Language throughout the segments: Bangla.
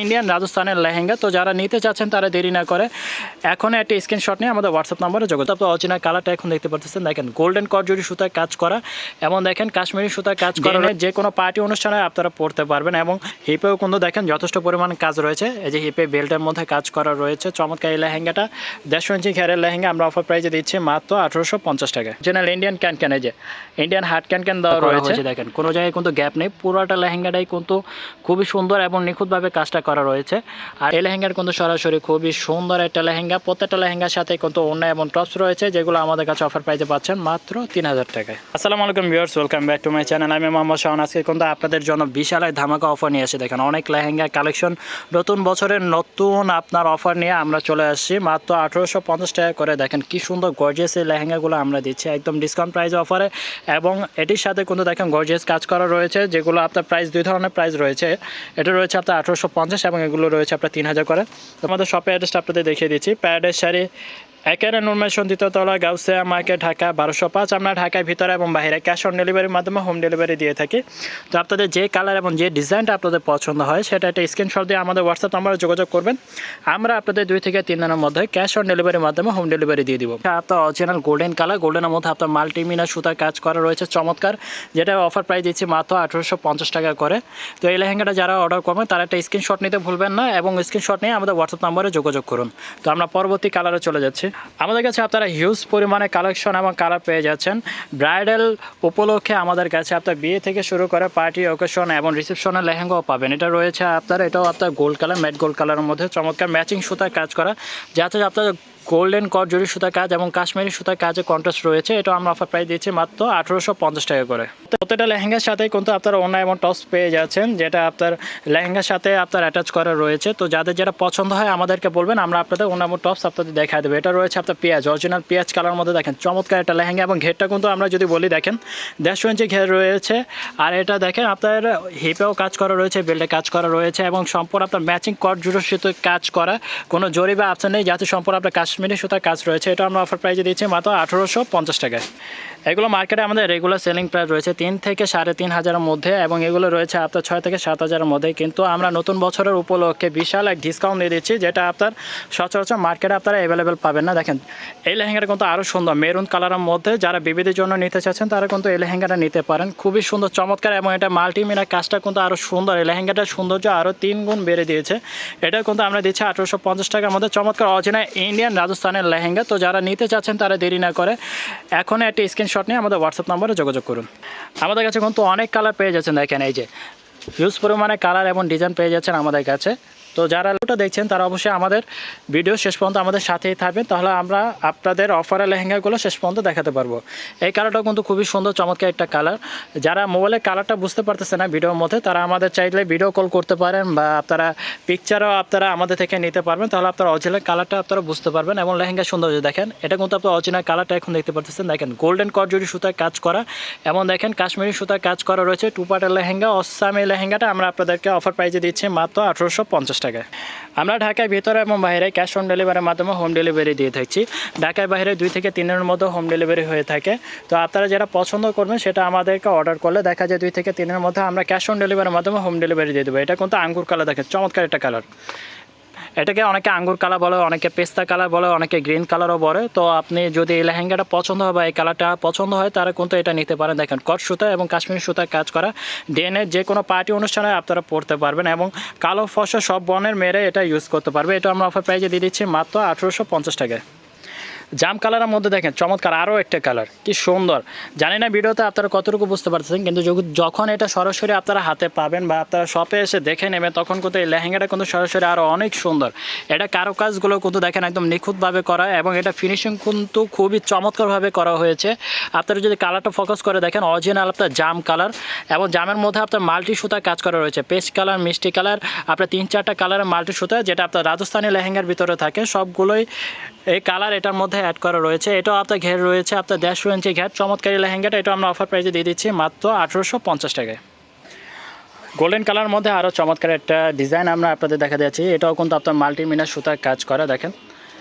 ইন্ডিয়ান রাজস্থানের লেহেঙ্গা। তো যারা নিতে চাচ্ছেন তারা দেরি না করে এখন একটা স্ক্রিনশট নিয়ে আমাদের হোয়াটসঅ্যাপ নম্বরে যোগাযোগ। তো অরিজিনাল কালারটা এখন দেখতে পাচ্ছেন, দেখেন গোল্ডেন কটজরি সুতায় কাজ করা এবং দেখেন কাশ্মীরি সুতায় কাজ করা। যে কোনো পার্টি অনুষ্ঠানে আপনারা পরতে পারবেন এবং হিপেও কিন্তু দেখেন যথেষ্ট পরিমাণ কাজ রয়েছে। এই যে হিপে বেল্টের মধ্যে কাজ করা রয়েছে। চমৎকার এই লেহেঙ্গাটা 150 ইঞ্চি ঘেরের লেহেঙ্গা আমরা অফার প্রাইসে দিচ্ছি মাত্র 1850 টাকা। জেনারেল ইন্ডিয়ান ক্যান এই যে ইন্ডিয়ান হার্ট ক্যান দেওয়া রয়েছে। দেখেন কোনো জায়গায় কিন্তু গ্যাপ নেই, পুরোটা লেহেঙ্গাটাই কিন্তু খুবই সুন্দর এবং নিখুঁতভাবে কাজটা করা রয়েছে। আর এই লেহেঙ্গার কিন্তু সরাসরি খুবই সুন্দর একটা লেহেঙ্গা। প্রত্যেকটা লেহেঙ্গার সাথে কিন্তু ওড়না এবং টপস রয়েছে, যেগুলো আমাদের কাছে অফার প্রাইসে পাচ্ছেন মাত্র 3000 টাকায়। আসসালামু আলাইকুম viewers, welcome back to my channel. আমি মোহাম্মদ শাওন। আজকে কিন্তু আপনাদের জন্য বিশাল এক ধামাকা অফার নিয়ে এসে দেখেন অনেক লেহেঙ্গা কালেকশন, নতুন বছরের নতুন আপনার অফার নিয়ে আমরা চলে আসছি মাত্র 1850 টাকা করে। দেখেন কি সুন্দর গর্জিয়াস এই লেহেঙ্গাগুলো আমরা দিচ্ছি একদম ডিসকাউন্ট প্রাইস অফারে। এবং এটির সাথে কিন্তু দেখেন গর্জিয়াস কাজ করা রয়েছে, যেগুলো আপনার প্রাইস দুই ধরনের প্রাইস রয়েছে। এটা রয়েছে আপনার 1850 এবং এগুলো রয়েছে আপনার 3000 করে। আমাদের শপের অ্যাড্রেসটা আপনাদের দেখিয়ে দিচ্ছি। প্যারাডাইস শাড়ি, একেবারে নুরমেশন দ্বিতীয়তলা, গাউসিয়া মার্কেট, ঢাকা 1205। আমরা ঢাকার ভিতরে এবং বাইরে ক্যাশ অন ডেলিভারির মাধ্যমে হোম ডেলিভারি দিয়ে থাকি। তো আপনাদের যে কালার এবং যে ডিজাইনটা আপনাদের পছন্দ হয় সেটা একটা স্ক্রিনশট দিয়ে আমাদের হোয়াটসঅ্যাপ নাম্বারে যোগাযোগ করবেন। আমরা আপনাদের 2 থেকে 3 দিনের মধ্যে ক্যাশ অন ডেলিভারির মাধ্যমে হোম ডেলিভারি দিয়ে দিব। আপনার অরিজিনাল গোল্ডেন কালার, গোল্ডেনের মধ্যে আপনার মাল্টিমিনা সুতার কাজ করা রয়েছে চমৎকার, যেটা অফার প্রাইস দিচ্ছি মাত্র 1850 টাকা করে। তো এই লেহেঙ্গাটা যারা অর্ডার করবেন তারা একটা স্ক্রিনশট নিতে ভুলবেন না এবং স্ক্রিনশট নিয়ে আমাদের হোয়াটসঅ্যাপ নাম্বারে যোগাযোগ করুন। তো আমরা পরবর্তী কালারে চলে যাচ্ছি। আমাদের কাছে আপনারা হিউজ পরিমাণে কালেকশন এবং কালার পেয়ে যাচ্ছেন। ব্রাইডাল উপলক্ষে আমাদের কাছে আপনার বিয়ে থেকে শুরু করে পার্টি অকেশন এবং রিসেপশনের লেহেঙ্গাও পাবেন। এটা রয়েছে আপনার, এটাও আপনার গোল্ড কালার, ম্যাট গোল্ড কালারের মধ্যে চমৎকার ম্যাচিং সুতার কাজ করা, যাতে আপনার গোল্ডেন কটজরি সুতার কাজ এবং কাশ্মীরি সুতার কাজে কন্ট্রাস্ট রয়েছে। এটা আমরা অফার প্রাইস দিচ্ছি মাত্র 1850 টাকা করে। প্রত্যেকটা লেহেঙ্গার সাথে কিন্তু আপনারা ওড়না এবং টপস পেয়ে যাচ্ছেন, যেটা আপনার লেহেঙ্গার সাথে আপনার অ্যাটাচ করা রয়েছে। তো যাদের যেটা পছন্দ হয় আমাদেরকে বলবেন, আমরা আপনাদের ওড়না এবং টপস আপনাদের দেখা দেবো। এটা রয়েছে আপনার পেঁয়াজ, অরিজিনাল পেঁয়াজ কালার মধ্যে দেখেন চমৎকার একটা লেহেঙ্গা এবং ঘেরটা কিন্তু আমরা যদি বলি দেখেন 150 ইঞ্চি ঘের রয়েছে। আর এটা দেখেন আপনার হিপেও কাজ করা রয়েছে, বেল্টে কাজ করা রয়েছে এবং সম্পূর্ণ আপনার ম্যাচিং কটজরি সুতোর কাজ করা, কোনো জরি বা আপশন নেই, যাতে সম্পূর্ণ আপনার কাশ্মীরি সুতার কাজ রয়েছে। এটা আমরা অফার প্রাইসে দিচ্ছি মাত্র 1850 টাকায়। এগুলো মার্কেটে আমাদের রেগুলার সেলিং প্রাইস রয়েছে 3 থেকে 3500 মধ্যে এবং এগুলো রয়েছে আপনার 6 থেকে 7000 মধ্যে। কিন্তু আমরা নতুন বছরের উপলক্ষে বিশাল এক ডিসকাউন্ট দিয়ে দিচ্ছি, যেটা আপনার সচরাচর মার্কেটে আপনারা অ্যাভেলেবেল পাবেন না। দেখেন এই লেহেঙ্গাটা কিন্তু আরও সুন্দর মেরুন কালারের মধ্যে, যারা বিবিদের জন্য নিতে চাচ্ছেন তারা কিন্তু এই লেহেঙ্গাটা নিতে পারেন। খুবই সুন্দর চমৎকার এবং এটা মাল্টিমিনা কাজটা কিন্তু আরও সুন্দর। এই লেহেঙ্গাটার সৌন্দর্য আরও 3 গুণ বেড়ে দিয়েছে। এটা কিন্তু আমরা দিচ্ছি 1850 টাকার মধ্যে চমৎকার অরিজিনাল ইন্ডিয়ান রাজস্থানের লেহেঙ্গা। তো যারা নিতে চাচ্ছেন তারা দেরি না করে এখন একটা স্ক্রিনশট নিয়ে আমাদের হোয়াটসঅ্যাপ নাম্বারে যোগাযোগ করুন। আমাদের কাছে কিন্তু অনেক কালার পেয়ে যাচ্ছেন, দেখেন এই যে হিউজ পরিমাণে কালার এবং ডিজাইন পেয়ে যাচ্ছেন আমাদের কাছে। তো যারা ওটা দেখছেন তারা অবশ্যই আমাদের ভিডিও শেষ পর্যন্ত আমাদের সাথেই থাকবেন, তাহলে আমরা আপনাদের অফারের লেহেঙ্গাগুলো শেষ পর্যন্ত দেখাতে পারবো। এই কালারটাও কিন্তু খুবই সুন্দর চমৎকার একটা কালার। যারা মোবাইলের কালারটা বুঝতে পারতেছে না ভিডিওর মধ্যে, তারা আমাদের চাইলে ভিডিও কল করতে পারেন বা আপনারা পিকচারও আপনারা আমাদের থেকে নিতে পারবেন, তাহলে আপনারা অরিজিনাল কালারটা আপনারা বুঝতে পারবেন এবং লেহেঙ্গার সৌন্দর্য দেখেন। এটা কিন্তু আপনার অরিজিনাল কালারটা এখন দেখতে পারতেছেন। দেখেন গোল্ডেন কটজরি সুতার কাজ করা এবং দেখেন কাশ্মীরি সুতার কাজ করা রয়েছে। টুপাটের লেহেঙ্গা, অসামি লেহেঙ্গাটা আমরা আপনাদেরকে অফার প্রাইসে দিচ্ছি মাত্র 1850 টাকায়। আমরা ঢাকায় ভিতরে এবং বাইরে ক্যাশ অন ডেলিভারির মাধ্যমে হোম ডেলিভারি দিয়ে থাকছি। ঢাকায় বাইরে 2 থেকে 3 দিনের মধ্যে হোম ডেলিভারি হয়ে থাকে। তো আপনারা যারা পছন্দ করবেন সেটা আমাদেরকে অর্ডার করলে দেখা যায় 2 থেকে 3 দিনের মধ্যে আমরা ক্যাশ অন ডেলিভারির মাধ্যমে হোম ডেলিভারি দিয়ে দেবো। এটা কিন্তু আঙ্গুর কালার, দেখেন চমৎকার একটা কালার। এটাকে অনেকে আঙ্গুর কালার বলে, অনেকে পেস্তা কালার বলে, অনেকে গ্রিন কালারও বলে। তো আপনি যদি এই লেহেঙ্গাটা পছন্দ হয় বা এই কালারটা পছন্দ হয় তারা কিন্তু এটা নিতে পারেন। দেখেন কট সুতা এবং কাশ্মীরি সুতার কাজ করা, ডিএনএ যে কোনো পার্টি অনুষ্ঠানে আপনারা পরতে পারবেন এবং কালো ফসা সব বর্ণের মেরে এটা ইউজ করতে পারবে। এটা আমরা অফার প্রাইজে দিয়ে দিচ্ছি মাত্র 1850 টাকায়। জাম কালারের মধ্যে দেখেন চমৎকার আরও একটা কালার, কি সুন্দর। জানি না ভিডিওতে আপনারা কতটুকু বুঝতে পারছেন, কিন্তু যখন এটা সরাসরি আপনারা হাতে পাবেন বা আপনারা শপে এসে দেখে নেবেন তখন কিন্তু এই লেহেঙ্গাটা কিন্তু সরাসরি আরও অনেক সুন্দর। এটা কারুকাজগুলো কিন্তু দেখেন একদম নিখুঁতভাবে করা এবং এটা ফিনিশিং কিন্তু খুবই চমৎকারভাবে করা হয়েছে। আপনারা যদি কালারটা ফোকাস করে দেখেন অরিজিনাল আপনার জাম কালার এবং জামের মধ্যে আপনার মাল্টি সুতা কাজ করা রয়েছে, পেস্ট কালার, মিষ্টি কালার, আপনার 3-4টা কালারের মাল্টি সুতা, যেটা আপনার রাজস্থানী লেহেঙ্গার ভিতরে থাকে সবগুলোই এই কালার এটার মধ্যে অ্যাড করা রয়েছে। এটাও আপনার ঘের রয়েছে আপনার 150 ইঞ্চি ঘের। চমৎকারী লেহেঙ্গাটা এটা আমরা অফার প্রাইসে দিয়ে দিচ্ছি মাত্র 1850 টাকায়। গোল্ডেন কালার মধ্যে আরও চমৎকার একটা ডিজাইন আমরা আপনাদের দেখা দিচ্ছি। এটাও কিন্তু আপনার মাল্টিমিনার সুতার কাজ করা, দেখেন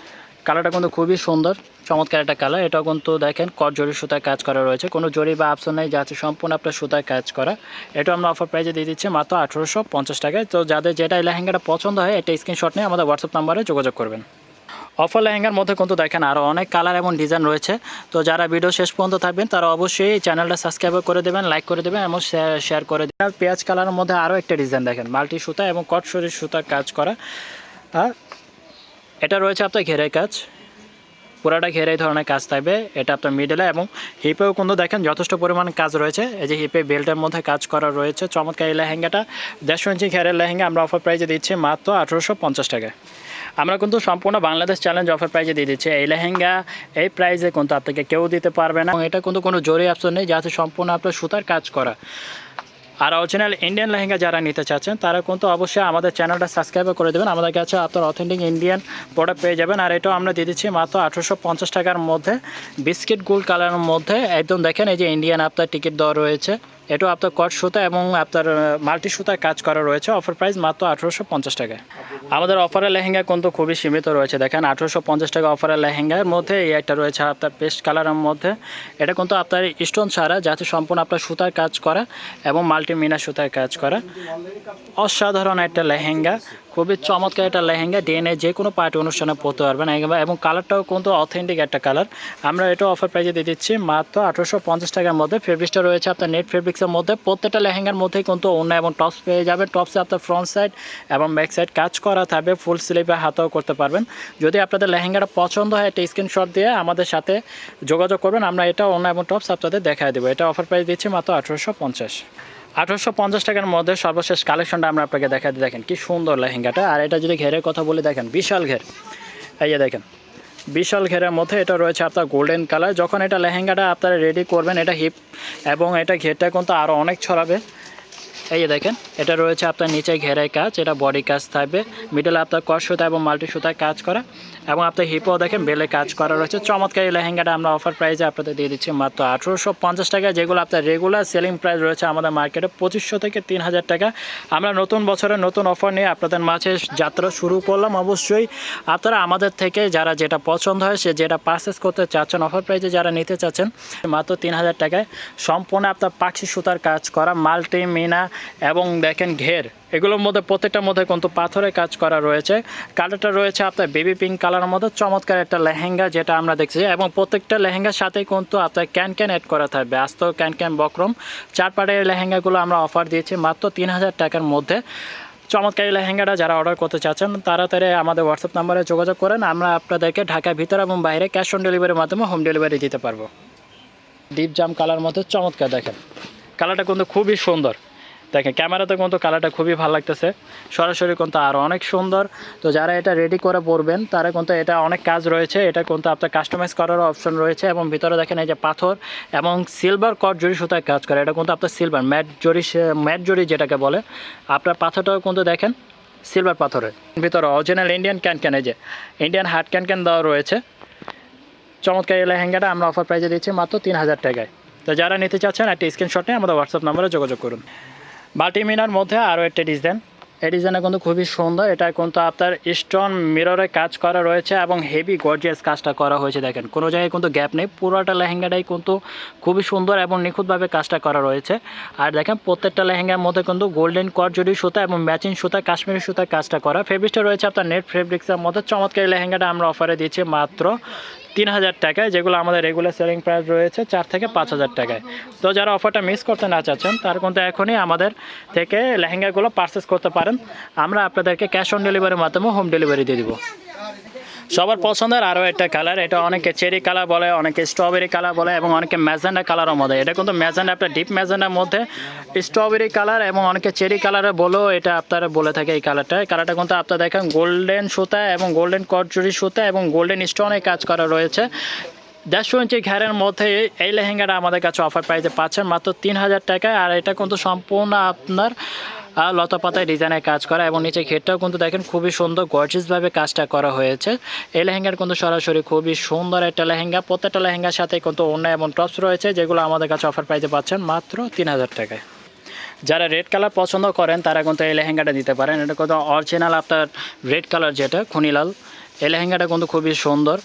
কালারটা কিন্তু খুবই সুন্দর, চমৎকার একটা কালার। এটাও কিন্তু দেখেন কট জরি সুতায় কাজ করা রয়েছে, কোনো জরি বা আপসন নেই, যা আছে সম্পূর্ণ আপনার সুতায় কাজ করা। এটা আমরা অফার প্রাইসে দিয়ে দিচ্ছি মাত্র 1850 টাকায়। তো যাদের যেটা এই লেহেঙ্গাটা পছন্দ হয় এটা স্ক্রিনশট নিয়ে আমাদের হোয়াটসঅ্যাপ নাম্বারে যোগাযোগ করবেন। অফার লেহেঙ্গার মধ্যে কিন্তু দেখেন আরও অনেক কালার এবং ডিজাইন রয়েছে। তো যারা ভিডিও শেষ পর্যন্ত থাকবেন তারা অবশ্যই চ্যানেলটা সাবস্ক্রাইব করে দেবেন, লাইক করে দেবেন এবং শেয়ার করে দেবেন। পেঁয়াজ কালারের মধ্যে আরও একটা ডিজাইন দেখেন, মাল্টি সুতা এবং কট শরীর সুতা কাজ করা। আর এটা রয়েছে আপনার ঘেরের কাজ, পুরাটা ঘেরে এই ধরনের কাজ থাকবে। এটা আপনার মিডলে এবং হিপেও কিন্তু দেখেন যথেষ্ট পরিমাণ কাজ রয়েছে। এই যে হিপে বেল্টের মধ্যে কাজ করা রয়েছে। চমৎকার এই লেহেঙ্গাটা 150 ইঞ্চি ঘেরের লেহেঙ্গা আমরা অফার প্রাইসে দিচ্ছি মাত্র 1850 টাকায়। আমরা কিন্তু সম্পূর্ণ বাংলাদেশ চ্যালেঞ্জ অফার প্রাইসে দিয়ে দিচ্ছি এই লেহেঙ্গা। এই প্রাইসে কিন্তু আপনাকে কেউ দিতে পারবে না। এটা কিন্তু কোনো জরি অপশন নেই, যা আছে সম্পূর্ণ আপনার সুতার কাজ করা। আর অরিজিনাল ইন্ডিয়ান লেহেঙ্গা যারা নিতে চাচ্ছেন তারা কিন্তু অবশ্যই আমাদের চ্যানেলটা সাবস্ক্রাইব করে দেবেন। আমাদের কাছে আপনার অথেন্টিক ইন্ডিয়ান প্রোডাক্ট পেয়ে যাবেন। আর এটাও আমরা দিয়ে দিচ্ছি মাত্র 1850 টাকার মধ্যে, বিস্কিট গোল্ড কালারের মধ্যে। একদম দেখেন এই যে ইন্ডিয়ান আপনার টিকিট দেওয়া রয়েছে। এটাও আপনার কট সুতা এবং আপনার মাল্টি সুতায় কাজ করা রয়েছে। অফার প্রাইস মাত্র 1850 টাকায়। আমাদের অফারের লেহেঙ্গা কিন্তু খুবই সীমিত রয়েছে। দেখেন 1850 টাকা অফারের লেহেঙ্গার মধ্যে এই একটা রয়েছে আপনার পেস্ট কালারের মধ্যে। এটা কিন্তু আপনার স্টোন ছাড়া, যাতে সম্পূর্ণ আপনার সুতার কাজ করা এবং মাল্টি মিনা সুতার কাজ করা। অসাধারণ একটা লেহেঙ্গা, খুবই চমৎকার একটা লেহেঙ্গা। ডিএনএ যে কোনো পার্টি অনুষ্ঠানে পরতে পারবেন এবং কালারটাও কিন্তু অথেন্টিক একটা কালার। আমরা এটা অফার প্রাইসে দিয়ে দিচ্ছি মাত্র 1850 টাকার মধ্যে। ফেব্রিক্সটা রয়েছে আপনার নেট ফেব্রিক্সের মধ্যে। প্রত্যেকটা লেহেঙ্গার মধ্যেই কিন্তু ওড়না এবং টপস পেয়ে যাবেন। টপসে আপনার ফ্রন্ট সাইড এবং ব্যাক সাইড কাজ করা থাকবে, ফুল স্লিভে হাতেও করতে পারবেন। যদি আপনাদের লেহেঙ্গাটা পছন্দ হয় একটা স্ক্রিনশট দিয়ে আমাদের সাথে যোগাযোগ করবেন, আমরা এটা ওড়না এবং টপস আপনাদের দেখায় দেবো। এটা অফার প্রাইস দিচ্ছি মাত্র 1850 টাকার মধ্যে। সর্বশেষ কালেকশনটা আমরা আপনাকে দেখাতে, দেখেন কি সুন্দর লেহেঙ্গাটা। আর এটা যদি ঘেরের কথা বলে দেখেন, বিশাল ঘের। এই যে দেখেন বিশাল ঘেরের মধ্যে এটা রয়েছে আপনার গোল্ডেন কালার। যখন এটা লেহেঙ্গাটা আপনারা রেডি করবেন, এটা হিপ এবং এটা ঘেরটা কিন্তু আরও অনেক ছড়াবে। এই যে দেখেন এটা রয়েছে আপনার নিচে ঘেরায় কাজ, এটা বডি কাজ থাকবে। মিডলে আপনার কট সুতা এবং মাল্টি সুতায় কাজ করা এবং আপনার হিপও দেখেন বেলে কাজ করা রয়েছে। চমৎকার এই লেহেঙ্গাটা আমরা অফার প্রাইসে আপনাদের দিয়ে দিচ্ছি মাত্র 1850 টাকা, যেগুলো আপনার রেগুলার সেলিং প্রাইস রয়েছে আমাদের মার্কেটে 2500 থেকে 3000 টাকা। আমরা নতুন বছরের নতুন অফার নিয়ে আপনাদের মাঝে যাত্রা শুরু করলাম। অবশ্যই আপনারা আমাদের থেকে যারা যেটা পছন্দ হয় সে যেটা পারচেস করতে চাচ্ছেন, অফার প্রাইসে যারা নিতে চাচ্ছেন মাত্র 3000 টাকায় সম্পূর্ণ আপনার পাখি সুতার কাজ করা, মাল্টি মিনা এবং দেখেন ঘের, এগুলোর মধ্যে প্রত্যেকটার মধ্যে কিন্তু পাথরের কাজ করা রয়েছে। কালারটা রয়েছে আপনার বেবি পিঙ্ক কালারের মধ্যে। চমৎকার একটা লেহেঙ্গা যেটা আমরা দেখছি এবং প্রত্যেকটা লেহেঙ্গার সাথেই কিন্তু আপনার ক্যান অ্যাড করা থাকবে, আস্ত ক্যান বক্রম। 4 পাটের লেহেঙ্গাগুলো আমরা অফার দিয়েছি মাত্র 3000 টাকার মধ্যে। চমৎকার লেহেঙ্গাটা যারা অর্ডার করতে চাচ্ছেন তাড়াতাড়ি আমাদের হোয়াটসঅ্যাপ নাম্বারে যোগাযোগ করেন। আমরা আপনাদেরকে ঢাকার ভিতরে এবং বাইরে ক্যাশ অন ডেলিভারির মাধ্যমে হোম ডেলিভারি দিতে পারবো। ডিপ জাম কালার মধ্যে চমৎকার, দেখেন কালারটা কিন্তু খুবই সুন্দর। দেখেন ক্যামেরাতে কিন্তু কালারটা খুবই ভালো লাগতেছে, সরাসরি কিন্তু আরও অনেক সুন্দর। তো যারা এটা রেডি করে পরবেন তারা কিন্তু এটা অনেক কাজ রয়েছে, এটা কিন্তু আপনার কাস্টমাইজ করারও অপশন রয়েছে। এবং ভিতরে দেখেন এই যে পাথর এবং সিলভার কট জরি সুতায় কাজ করে। এটা কিন্তু আপনার সিলভার ম্যাট জরি যেটাকে বলে। আপনার পাথরটাও কিন্তু দেখেন সিলভার পাথরের। ভিতরে অরিজিনাল ইন্ডিয়ান ক্যান, এই যে ইন্ডিয়ান হার্ড ক্যান দেওয়া রয়েছে। চমৎকার এই লেহেঙ্গাটা আমরা অফার প্রাইসে দিচ্ছি মাত্র 3000 টাকায়। তো যারা নিতে চাচ্ছেন একটা স্ক্রিনশট নিয়ে আমাদের হোয়াটসঅ্যাপ নাম্বারে যোগাযোগ করুন। মাল্টি মিনার মধ্যে আরও একটা ডিজাইন, এই ডিজাইনটা কিন্তু খুবই সুন্দর। এটা কিন্তু আপনার স্টোন মিররে কাজ করা রয়েছে এবং হেভি গর্জিয়াস কাজটা করা হয়েছে। দেখেন কোনো জায়গায় কিন্তু গ্যাপ নেই, পুরোটা লেহেঙ্গাটাই কিন্তু খুবই সুন্দর এবং নিখুঁতভাবে কাজটা করা রয়েছে। আর দেখেন প্রত্যেকটা লেহেঙ্গার মধ্যে কিন্তু গোল্ডেন কট জরি সুতা এবং ম্যাচিং সুতা কাশ্মীরি সুতার কাজটা করা। ফেব্রিক্সটা রয়েছে আপনার নেট ফেব্রিক্সের মধ্যে। চমৎকার লেহেঙ্গাটা আমরা অফারে দিচ্ছি মাত্র 3000 টাকায়, যেগুলো আমাদের রেগুলার সেলিং প্রাইস রয়েছে 4 থেকে 5000 টাকায়। তো যারা অফারটা মিস করতে না চাচ্ছেন তারা কিন্তু এখনই আমাদের থেকে লেহেঙ্গাগুলো পারচেস করতে পারেন। আমরা আপনাদেরকে ক্যাশ অন ডেলিভারির মাধ্যমে হোম ডেলিভারি দিয়ে দিব। সবার পছন্দের আরও একটা কালার, এটা অনেকে চেরি কালার বলে, অনেকে স্ট্রবেরি কালার বলে এবং অনেকে ম্যাজেন্ডা কালারের মধ্যে। এটা কিন্তু ম্যাজেন্ডা, আপনার ডিপ ম্যাজেন্ডার মধ্যে স্ট্রবেরি কালার এবং অনেকে চেরি কালারে বলেও এটা আপনারা বলে থাকে। এই কালারটা কিন্তু আপনারা দেখেন গোল্ডেন সুতা এবং গোল্ডেন কটজুরি সুতা এবং গোল্ডেন স্টোনে কাজ করা রয়েছে। 150 ইঞ্চি ঘেরের মধ্যে এই লেহেঙ্গাটা আমাদের কাছে অফার প্রাইসে পাচ্ছেন মাত্র 3000 টাকায়। আর এটা কিন্তু সম্পূর্ণ আপনার লতা পাতায় ডিজাইনের কাজ করা এবং নিচে ঘেরটাও কিন্তু দেখেন খুবই সুন্দর গর্জিয়াসভাবে কাজটা করা হয়েছে। এই লেহেঙ্গার কিন্তু সরাসরি খুবই সুন্দর একটা লেহেঙ্গা। প্রত্যেকটা লেহেঙ্গার সাথে কিন্তু ওড়না এবং টপস রয়েছে, যেগুলো আমাদের কাছে অফার প্রাইসে পাচ্ছেন মাত্র 3000 টাকায়। যারা রেড কালার পছন্দ করেন তারা কিন্তু এই লেহেঙ্গাটা দিতে পারেন। এটা কিন্তু অরিজিনাল আপনার রেড কালার, যেটা খুনি লাল, এই লেহেঙ্গাটা কিন্তু খুবই সুন্দর।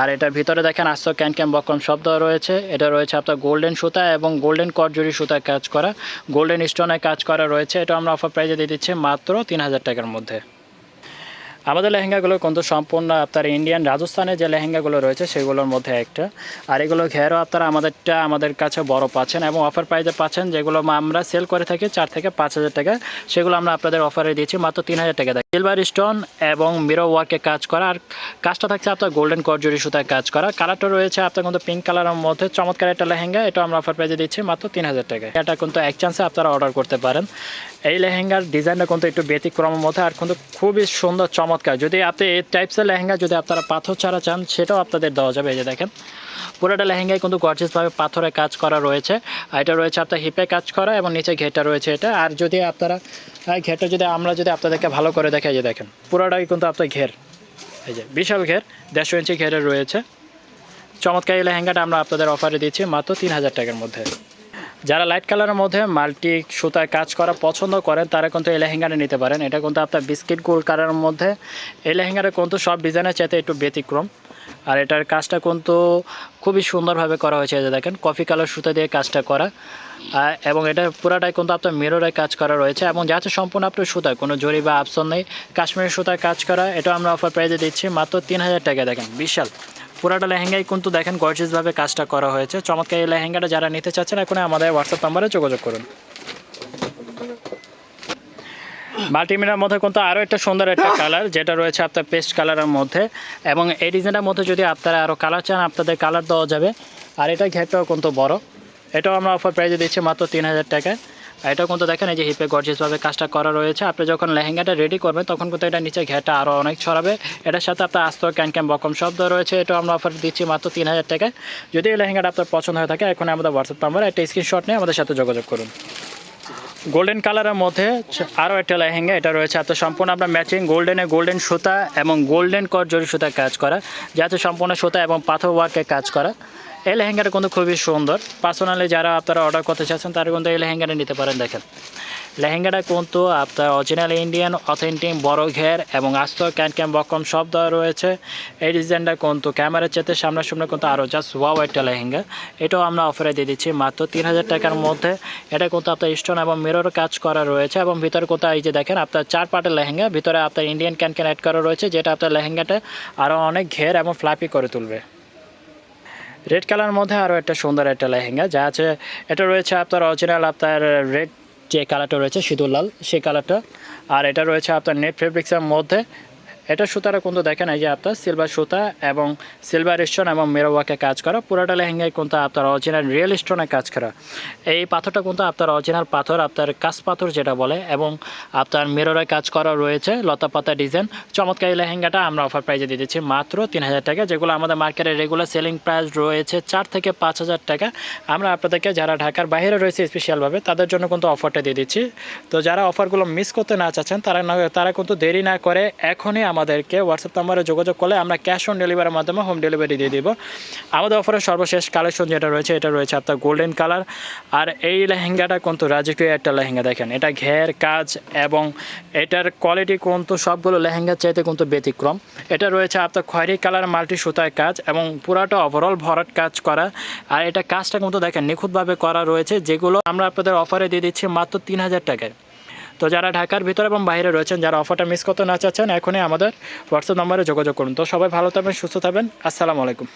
আর এটার ভিতরে দেখেন আস্ত ক্যান বকরম সব দেওয়া রয়েছে। এটা রয়েছে আপনার গোল্ডেন সুতা এবং গোল্ডেন কট জরি সুতায় কাজ করা, গোল্ডেন স্টোনে কাজ করা রয়েছে। এটা আমরা অফার প্রাইজে দিয়ে দিচ্ছি মাত্র 3000 টাকার মধ্যে। আমাদের লেহেঙ্গাগুলো কিন্তু সম্পূর্ণ আপনার ইন্ডিয়ান রাজস্থানের যে লেহেঙ্গাগুলো রয়েছে সেগুলোর মধ্যে একটা। আর এগুলো ঘেরও আপনারা আমাদের কাছে বড় পাচ্ছেন এবং অফার প্রাইজে পাচ্ছেন। যেগুলো আমরা সেল করে থাকি 4 থেকে 5000 টাকা, সেগুলো আমরা আপনাদের অফারে দিচ্ছি মাত্র 3000 টাকা। সিলভার স্টোন এবং মিরর ওয়ার্কে কাজ করা, আর কাজটা থাকছে আপনার গোল্ডেন কট জরি সুতায় কাজ করা। কালারটা রয়েছে আপনার কিন্তু পিঙ্ক কালারের মধ্যে চমৎকার একটা লেহেঙ্গা। এটা আমরা অফার প্রাইজে দিচ্ছি মাত্র 3000 টাকায়। এটা কিন্তু এক চান্সে আপনারা অর্ডার করতে পারেন। এই লেহেঙ্গার ডিজাইনটা কিন্তু একটু ব্যতিক্রমের মধ্যে আর কিন্তু খুবই সুন্দর চমৎকার। যদি আপনি এই টাইপসের লেহেঙ্গা যদি আপনারা পাথর ছাড়া চান সেটাও আপনাদের দেওয়া যাবে। এই যে দেখেন পুরোটা লেহেঙ্গায় কিন্তু গর্জিয়াসভাবে পাথরে কাজ করা রয়েছে। আর এটা রয়েছে আপনার হিপে কাজ করা এবং নিচে ঘেরটা রয়েছে এটা। আর যদি আপনারা ঘেরটা আমরা যদি আপনাদেরকে ভালো করে দেখাই, যে দেখেন পুরোটাই কিন্তু আপনার ঘের, এই যে বিশাল ঘের, 150 ইঞ্চি ঘেরের রয়েছে। চমৎকার এই লেহেঙ্গাটা আমরা আপনাদের অফারে দিচ্ছি মাত্র 3000 টাকার মধ্যে। যারা লাইট কালারের মধ্যে মাল্টি সুতায় কাজ করা পছন্দ করেন তারা কিন্তু এই লেহেঙ্গাটা নিতে পারেন। এটা কিন্তু আপনার বিস্কিট গোল্ড কালারের মধ্যে। এই লেহেঙ্গাটা কিন্তু সব ডিজাইনের চাইতে একটু ব্যতিক্রম। আর এটার কাজটা কিন্তু খুবই সুন্দরভাবে করা হয়েছে। যে দেখেন কফি কালার সুতা দিয়ে কাজটা করা, এবং এটা পুরাটাই কিন্তু আপনার মিররে কাজ করা রয়েছে এবং যা হচ্ছে সম্পূর্ণ আপনার সুতায় কোনো জরি বা আপসন নেই, কাশ্মীরি সুতায় কাজ করা। এটা আমরা অফার প্রাইজে দিচ্ছি মাত্র 3000 টাকা। দেখেন বিশাল পুরাটা লেহেঙ্গায় কিন্তু দেখেন গর্জিয়াসভাবে কাজটা করা হয়েছে। চমৎকার এই লেহেঙ্গাটা যারা নিতে চাচ্ছেন এখন আমাদের হোয়াটসঅ্যাপ নাম্বারে যোগাযোগ করুন। মাল্টিমিনার মধ্যে কিন্তু আরও একটা সুন্দর একটা কালার, যেটা রয়েছে আপনার পেস্ট কালারের মধ্যে, এবং এই ডিজাইনটার মধ্যে যদি আপনারা আরও কালার চান আপনাদের কালার দেওয়া যাবে। আর এটা ঘেরটাও কিন্তু বড়। এটাও আমরা অফার প্রাইজে দিচ্ছি মাত্র 3000 টাকায়। এটাও কিন্তু দেখেন এই যে হিপে গর্জিয়াসভাবে কাজটা করা রয়েছে। আপনি যখন লেহেঙ্গাটা রেডি করবেন তখন কিন্তু এটা নিচে ঘেরটা আরও অনেক ছড়াবে। এটার সাথে আপনার আস্ত ক্যান বকম শব্দ রয়েছে। এটাও আমরা অফার দিচ্ছি মাত্র 3000 টাকায়। যদি এই লেহেঙ্গাটা আপনার পছন্দ হয়ে থাকে এখন আমাদের হোয়াটসঅ্যাপ নাম্বার একটা স্ক্রিনশট নিয়ে আমাদের সাথে যোগাযোগ করুন। গোল্ডেন কালারের মধ্যে আরও একটা লেহেঙ্গা। এটা রয়েছে আপনার সম্পূর্ণ আপনার ম্যাচিং গোল্ডেন সুতা এবং গোল্ডেন কট জরি সুতায় কাজ করা, যাতে সম্পূর্ণ সুতা এবং পাথর ওয়ার্কে কাজ করা। এই লেহেঙ্গাটা কিন্তু খুবই সুন্দর। পার্সোনালি যারা আপনারা অর্ডার করতে চাচ্ছেন তারা কিন্তু এই লেহেঙ্গাটা নিতে পারেন। দেখেন লেহেঙ্গাটা কিন্তু আপনার অরিজিনাল ইন্ডিয়ান অথেন্টিক বড় ঘের এবং আস্ত ক্যান বকম সব দেওয়া রয়েছে। এই ডিজাইনটা কিন্তু ক্যামেরার চেতে সামনাসামনি কিন্তু আরও জাস্ট ওয়াও একটা লেহেঙ্গা। এটাও আমরা অফারে দিয়ে দিচ্ছি মাত্র 3000 টাকার মধ্যে। এটা কিন্তু আপনার স্টোন এবং মিরর কাজ করা রয়েছে এবং ভিতরে কোথাও এই যে দেখেন আপনার 4 পার্টের লেহেঙ্গা, ভিতরে আপনার ইন্ডিয়ান ক্যান অ্যাড করা রয়েছে, যেটা আপনার লেহেঙ্গাটা আরও অনেক ঘের এবং ফ্লাফি করে তুলবে। রেড কালার মধ্যে আরও একটা সুন্দর একটা লেহেঙ্গা যা আছে। এটা রয়েছে আপনার অরিজিনাল আপনার রেড যে কালারটা রয়েছে সিঁদুর লাল সেই কালারটা। আর এটা রয়েছে আপনার নেট ফেব্রিক্সের মধ্যে। এটা সুতাটা কিন্তু দেখেন এই যে আপনার সিলভার সুতা এবং সিলভার স্টোন এবং মেরোওয়াকে কাজ করা। পুরোটা লেহেঙ্গায় কিন্তু আপনার অরিজিনাল রিয়েল স্টোনে কাজ করা। এই পাথরটা কিন্তু আপনার অরিজিনাল পাথর, আপনার কাঁচ পাথর যেটা বলে, এবং আপনার মিররে কাজ করা রয়েছে লতা পাতা ডিজাইন। চমৎকার এই লেহেঙ্গাটা আমরা অফার প্রাইজে দিয়ে দিচ্ছি মাত্র 3000 টাকা, যেগুলো আমাদের মার্কেটে রেগুলার সেলিং প্রাইস রয়েছে 4 থেকে 5000 টাকা। আমরা আপনাদেরকে যারা ঢাকার বাইরে রয়েছে স্পেশালভাবে তাদের জন্য কিন্তু অফারটা দিয়ে দিচ্ছি। তো যারা অফারগুলো মিস করতে না চাচ্ছেন তারা কিন্তু দেরি না করে এখনই আমাদেরকে হোয়াটসঅ্যাপ নাম্বারে যোগাযোগ করলে আমরা ক্যাশ অন ডেলিভারির মাধ্যমে হোম ডেলিভারি দিয়ে দিব। আমাদের অফারের সর্বশেষ কালেকশন যেটা রয়েছে এটা রয়েছে আপনার গোল্ডেন কালার। আর এই লেহেঙ্গাটা কিন্তু রাজকীয় একটা লেহেঙ্গা। দেখেন এটা ঘের কাজ এবং এটার কোয়ালিটি কিন্তু সবগুলো লেহেঙ্গার চাইতে কিন্তু ব্যতিক্রম। এটা রয়েছে আপনার খয়েরি কালার মাল্টি সুতায় কাজ এবং পুরাটা ওভারঅল ভরাট কাজ করা। আর এটা কাজটা কিন্তু দেখেন নিখুঁতভাবে করা রয়েছে, যেগুলো আমরা আপনাদের অফারে দিয়ে দিচ্ছি মাত্র 3000 টাকায়। তো যারা ঢাকার ভিতরে এবং বাইরে রয়েছেন, যারা অফারটা মিস করতে না চাচ্ছেন এখনই আমাদের হোয়াটসঅ্যাপ নম্বরে যোগাযোগ করুন। তো সবাই ভালো থাকবেন, সুস্থ থাকবেন। আসসালামু আলাইকুম।